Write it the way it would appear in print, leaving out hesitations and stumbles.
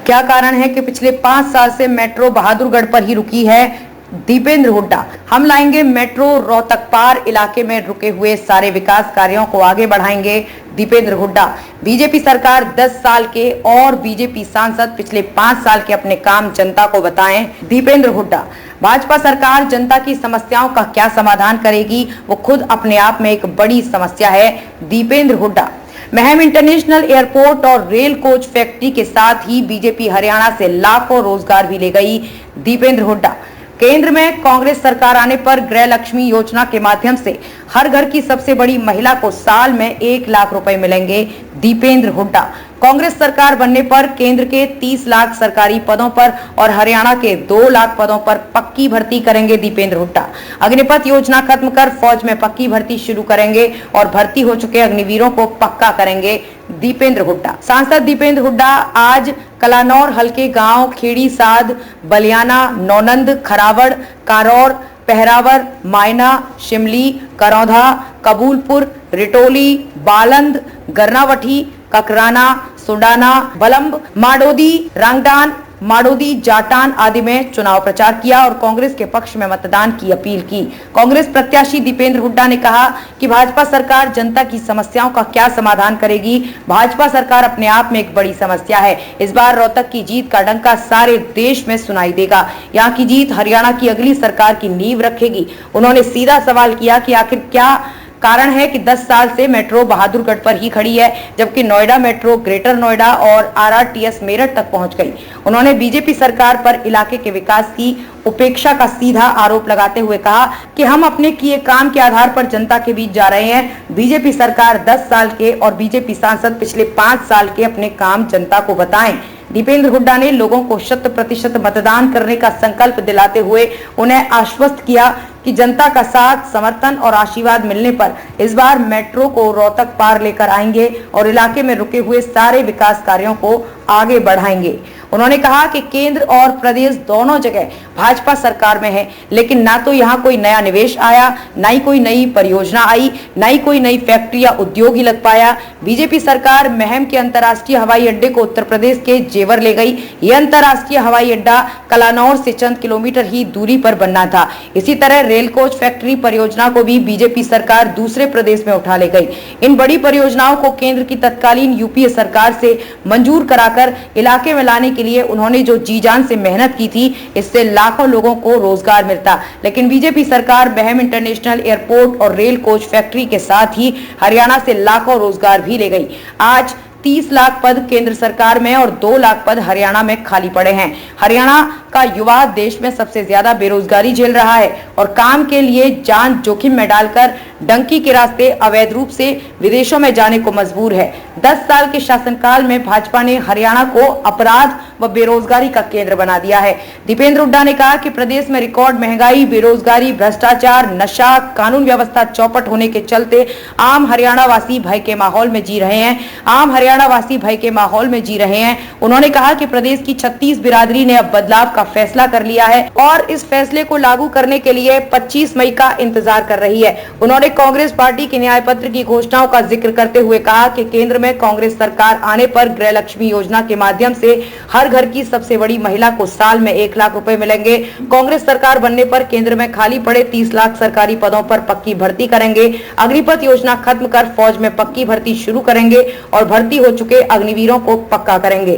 क्या कारण है कि पिछले 5 साल से मेट्रो बहादुरगढ़ पर ही रुकी है? दीपेंद्र हुड्डा। हम लाएंगे मेट्रो, रोहतक पार इलाके में रुके हुए सारे विकास कार्यों को आगे बढ़ाएंगे। दीपेंद्र हुड्डा। बीजेपी सरकार 10 साल के और बीजेपी सांसद पिछले 5 साल के अपने काम जनता को बताएं। दीपेंद्र हुड्डा। भाजपा सरकार जनता की समस्याओं का क्या समाधान करेगी, वो खुद अपने आप में एक बड़ी समस्या है। दीपेंद्र हुड्डा। महम इंटरनेशनल एयरपोर्ट और रेल कोच फैक्ट्री के साथ ही बीजेपी हरियाणा से लाखों रोजगार भी ले गई। दीपेंद्र हुड्डा। केंद्र में कांग्रेस सरकार आने पर गृह लक्ष्मी योजना के माध्यम से हर घर की सबसे बड़ी महिला को साल में 1 लाख रुपए मिलेंगे। दीपेंद्र हुड्डा। कांग्रेस सरकार बनने पर केंद्र के 30 लाख सरकारी पदों पर और हरियाणा के 2 लाख पदों पर पक्की भर्ती करेंगे। दीपेंद्र हुड्डा। अग्निपथ योजना खत्म कर फौज में पक्की भर्ती शुरू करेंगे और भर्ती हो चुके अग्निवीरों को पक्का करेंगे। दीपेंद्र हुड्डा। सांसद दीपेंद्र हुड्डा आज कलानौर हल्के गांव खेड़ी साध, बलियाना, नौनंद, खरावड़, कारौर, पहरावर, मायना, शिमली, करौधा, कबूलपुर, रिटोली, बालंद, गरनावठी, ककराना, सुडाना, बलंब, माडोदी, रांगडान, माडोदी, जाटान आदि में चुनाव प्रचार किया और कांग्रेस के पक्ष में मतदान की अपील की। कांग्रेस प्रत्याशी दीपेंद्र हुड्डा ने कहा कि भाजपा सरकार जनता की समस्याओं का क्या समाधान करेगी। भाजपा सरकार अपने आप में एक बड़ी समस्या है। इस बार रोहतक की जीत का डंका सारे देश में सुनाई देगा। यहाँ की जीत हरियाणा की अगली सरकार की नींव रखेगी। उन्होंने सीधा सवाल किया कि आखिर क्या कारण है कि 10 साल से मेट्रो बहादुरगढ़ पर ही खड़ी है, जबकि नोएडा मेट्रो ग्रेटर नोएडा और आरआरटीएस मेरठ तक पहुंच गई। उन्होंने बीजेपी सरकार पर इलाके के विकास की उपेक्षा का सीधा आरोप लगाते हुए कहा कि हम अपने किए काम के आधार पर जनता के बीच जा रहे हैं। बीजेपी सरकार 10 साल के और बीजेपी सांसद पिछले 5 साल के अपने काम जनता को बताएं। दीपेंद्र हुड्डा ने लोगों को 100% मतदान करने का संकल्प दिलाते हुए उन्हें आश्वस्त किया कि जनता का साथ, समर्थन और आशीर्वाद मिलने पर इस बार मेट्रो को रोहतक पार लेकर आएंगे और इलाके में रुके हुए सारे विकास कार्यों को आगे बढ़ाएंगे। उन्होंने कहा कि केंद्र और प्रदेश दोनों जगह भाजपा सरकार में है, लेकिन ना तो यहाँ कोई नया निवेश आया, ना ही कोई नई परियोजना आई, ना ही कोई नई फैक्ट्री या उद्योग ही लग पाया। बीजेपी सरकार महम के अंतर्राष्ट्रीय हवाई अड्डे को उत्तर प्रदेश के जेवर ले गई। ये अंतर्राष्ट्रीय हवाई अड्डा कलानौर से चंद किलोमीटर ही दूरी पर बनना था। इसी तरह रेल कोच फैक्ट्री परियोजना को भी बीजेपी सरकार दूसरे प्रदेश में उठा ले गई। इन बड़ी परियोजनाओं को केंद्र की तत्कालीन यूपीए सरकार से मंजूर कराकर इलाके में लाने के लिए उन्होंने जो जी जान से मेहनत की थी, इससे लाखों लोगों को रोजगार मिलता। लेकिन बीजेपी सरकार महम इंटरनेशनल एयरपोर्ट और रेल कोच फैक्ट्री के साथ ही हरियाणा से लाखों रोजगार भी ले गई। आज 30 लाख पद केंद्र सरकार में और 2 लाख पद हरियाणा में खाली पड़े हैं। हरियाणा का युवा देश में सबसे ज्यादा बेरोजगारी झेल रहा है और काम के लिए जान जोखिम में डालकर डंकी के रास्ते अवैध रूप से विदेशों में जाने को मजबूर है। 10 साल के शासनकाल में भाजपा ने हरियाणा को अपराध व बेरोजगारी का केंद्र बना दिया है। दीपेंद्र हुड्डा ने कहा कि प्रदेश में रिकॉर्ड महंगाई, बेरोजगारी, भ्रष्टाचार, नशा, कानून व्यवस्था चौपट होने के चलते आम हरियाणा वासी भय के माहौल में जी रहे हैं। उन्होंने कहा कि प्रदेश की 36 बिरादरी ने अब बदलाव का फैसला कर लिया है और इस फैसले को लागू करने के लिए 25 मई का इंतजार कर रही है। उन्होंने कांग्रेस पार्टी के न्याय पत्र की घोषणाओं का जिक्र करते हुए कहा कि केंद्र में कांग्रेस सरकार आने पर गृह लक्ष्मी योजना के माध्यम से हर घर की सबसे बड़ी महिला को साल में 1 लाख रुपए मिलेंगे। कांग्रेस सरकार बनने पर केंद्र में खाली पड़े 30 लाख सरकारी पदों पर पक्की भर्ती करेंगे। अग्निपथ योजना खत्म कर फौज में पक्की भर्ती शुरू करेंगे और भर्ती हो चुके अग्निवीरों को पक्का करेंगे।